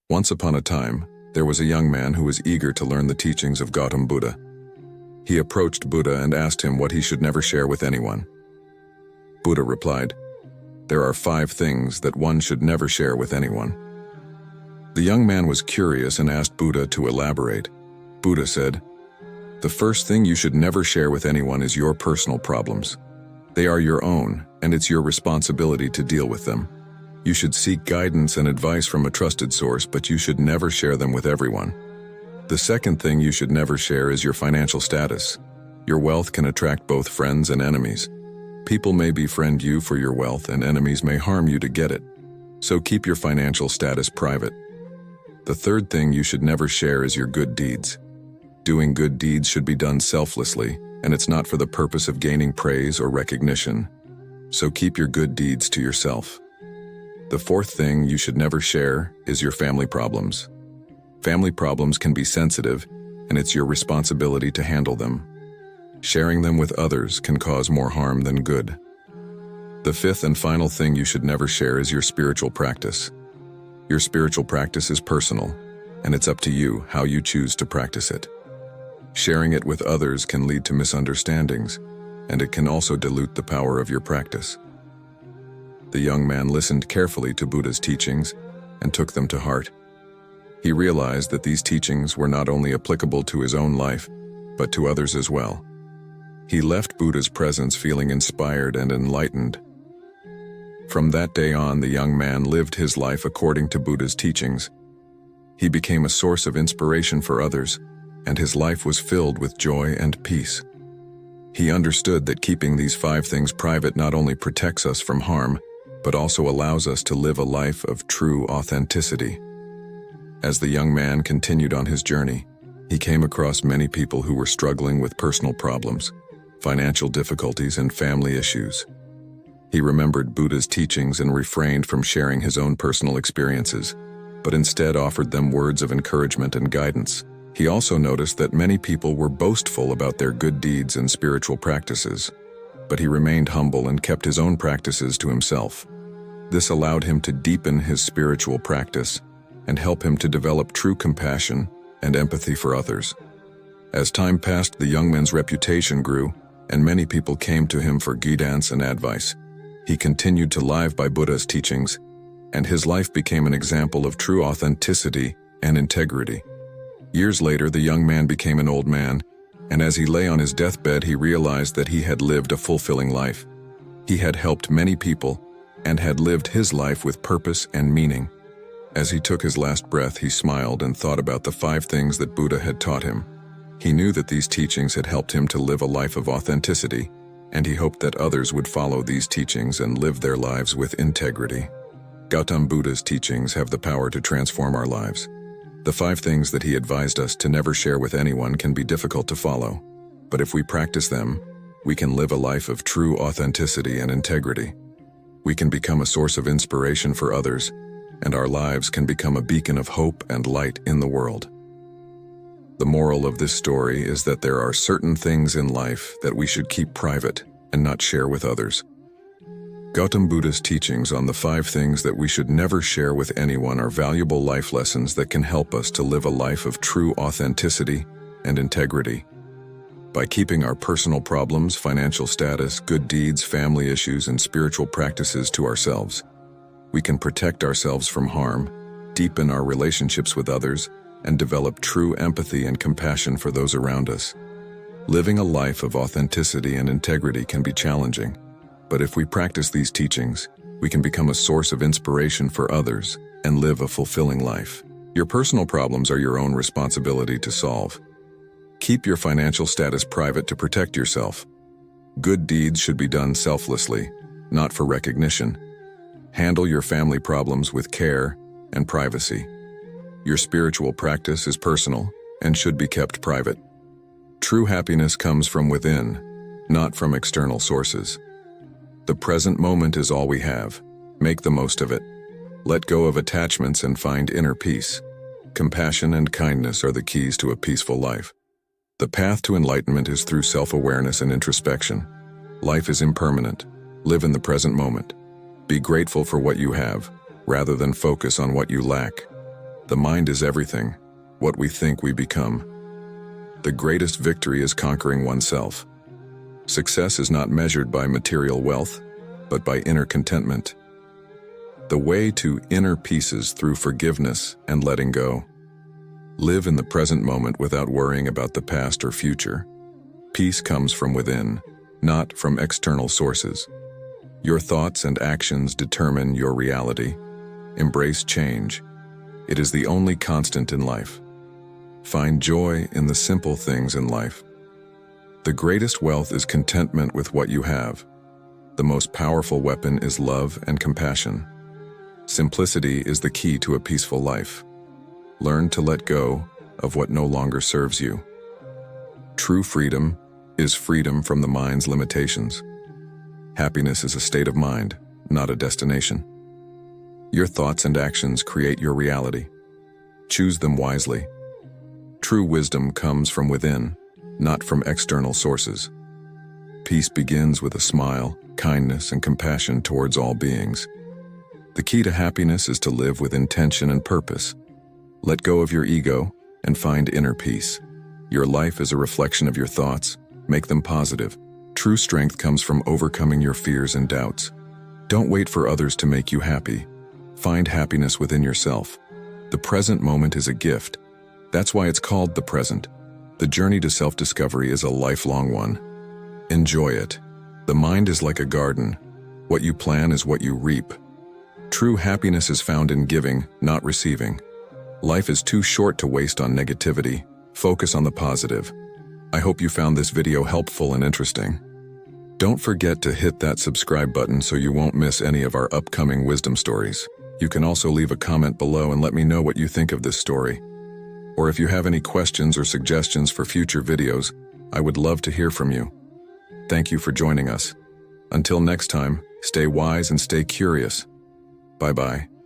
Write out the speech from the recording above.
Once upon a time, there was a young man who was eager to learn the teachings of Gautam Buddha. He approached Buddha and asked him what he should never share with anyone. Buddha replied, "There are 5 things that one should never share with anyone." The young man was curious and asked Buddha to elaborate. Buddha said, "The first thing you should never share with anyone is your personal problems. They are your own, and it's your responsibility to deal with them. You should seek guidance and advice from a trusted source, but you should never share them with everyone. The second thing you should never share is your financial status. Your wealth can attract both friends and enemies. People may befriend you for your wealth, and enemies may harm you to get it. So keep your financial status private. The third thing you should never share is your good deeds. Doing good deeds should be done selflessly, and it's not for the purpose of gaining praise or recognition. So keep your good deeds to yourself. The fourth thing you should never share is your family problems. Family problems can be sensitive, and it's your responsibility to handle them. Sharing them with others can cause more harm than good. The fifth and final thing you should never share is your spiritual practice. Your spiritual practice is personal, and it's up to you how you choose to practice it. Sharing it with others can lead to misunderstandings, and it can also dilute the power of your practice. The young man listened carefully to Buddha's teachings and took them to heart. He realized that these teachings were not only applicable to his own life, but to others as well. He left Buddha's presence feeling inspired and enlightened. From that day on, the young man lived his life according to Buddha's teachings. He became a source of inspiration for others, and his life was filled with joy and peace. He understood that keeping these 5 things private not only protects us from harm, but also allows us to live a life of true authenticity. As the young man continued on his journey, he came across many people who were struggling with personal problems, financial difficulties, and family issues. He remembered Buddha's teachings and refrained from sharing his own personal experiences, but instead offered them words of encouragement and guidance. He also noticed that many people were boastful about their good deeds and spiritual practices, but he remained humble and kept his own practices to himself. This allowed him to deepen his spiritual practice and help him to develop true compassion and empathy for others. As time passed, the young man's reputation grew, and many people came to him for guidance and advice. He continued to live by Buddha's teachings, and his life became an example of true authenticity and integrity. Years later, the young man became an old man, and as he lay on his deathbed, he realized that he had lived a fulfilling life. He had helped many people and had lived his life with purpose and meaning. As he took his last breath, he smiled and thought about the 5 things that Buddha had taught him. He knew that these teachings had helped him to live a life of authenticity, and he hoped that others would follow these teachings and live their lives with integrity. Gautam Buddha's teachings have the power to transform our lives. The 5 things that he advised us to never share with anyone can be difficult to follow, but if we practice them, we can live a life of true authenticity and integrity. We can become a source of inspiration for others, and our lives can become a beacon of hope and light in the world. The moral of this story is that there are certain things in life that we should keep private and not share with others. Gautam Buddha's teachings on the 5 things that we should never share with anyone are valuable life lessons that can help us to live a life of true authenticity and integrity. By keeping our personal problems, financial status, good deeds, family issues, and spiritual practices to ourselves, we can protect ourselves from harm, deepen our relationships with others, and develop true empathy and compassion for those around us. Living a life of authenticity and integrity can be challenging, but if we practice these teachings, we can become a source of inspiration for others and live a fulfilling life. Your personal problems are your own responsibility to solve. Keep your financial status private to protect yourself. Good deeds should be done selflessly, not for recognition. Handle your family problems with care and privacy. Your spiritual practice is personal and should be kept private. True happiness comes from within, not from external sources. The present moment is all we have. Make the most of it. Let go of attachments and find inner peace. Compassion and kindness are the keys to a peaceful life. The path to enlightenment is through self-awareness and introspection. Life is impermanent. Live in the present moment. Be grateful for what you have, rather than focus on what you lack. The mind is everything, what we think we become. The greatest victory is conquering oneself. Success is not measured by material wealth, but by inner contentment. The way to inner peace is through forgiveness and letting go. Live in the present moment without worrying about the past or future. Peace comes from within, not from external sources. Your thoughts and actions determine your reality. Embrace change. It is the only constant in life. Find joy in the simple things in life. The greatest wealth is contentment with what you have. The most powerful weapon is love and compassion. Simplicity is the key to a peaceful life. Learn to let go of what no longer serves you. True freedom is freedom from the mind's limitations. Happiness is a state of mind, not a destination. Your thoughts and actions create your reality. Choose them wisely. True wisdom comes from within, not from external sources. Peace begins with a smile, kindness, and compassion towards all beings. The key to happiness is to live with intention and purpose. Let go of your ego and find inner peace. Your life is a reflection of your thoughts. Make them positive. True strength comes from overcoming your fears and doubts. Don't wait for others to make you happy. Find happiness within yourself. The present moment is a gift. That's why it's called the present. The journey to self-discovery is a lifelong one. Enjoy it. The mind is like a garden. What you plant is what you reap. True happiness is found in giving, not receiving. Life is too short to waste on negativity. Focus on the positive. I hope you found this video helpful and interesting. Don't forget to hit that subscribe button so you won't miss any of our upcoming wisdom stories. You can also leave a comment below and let me know what you think of this story. Or if you have any questions or suggestions for future videos, I would love to hear from you. Thank you for joining us. Until next time, stay wise and stay curious. Bye-bye.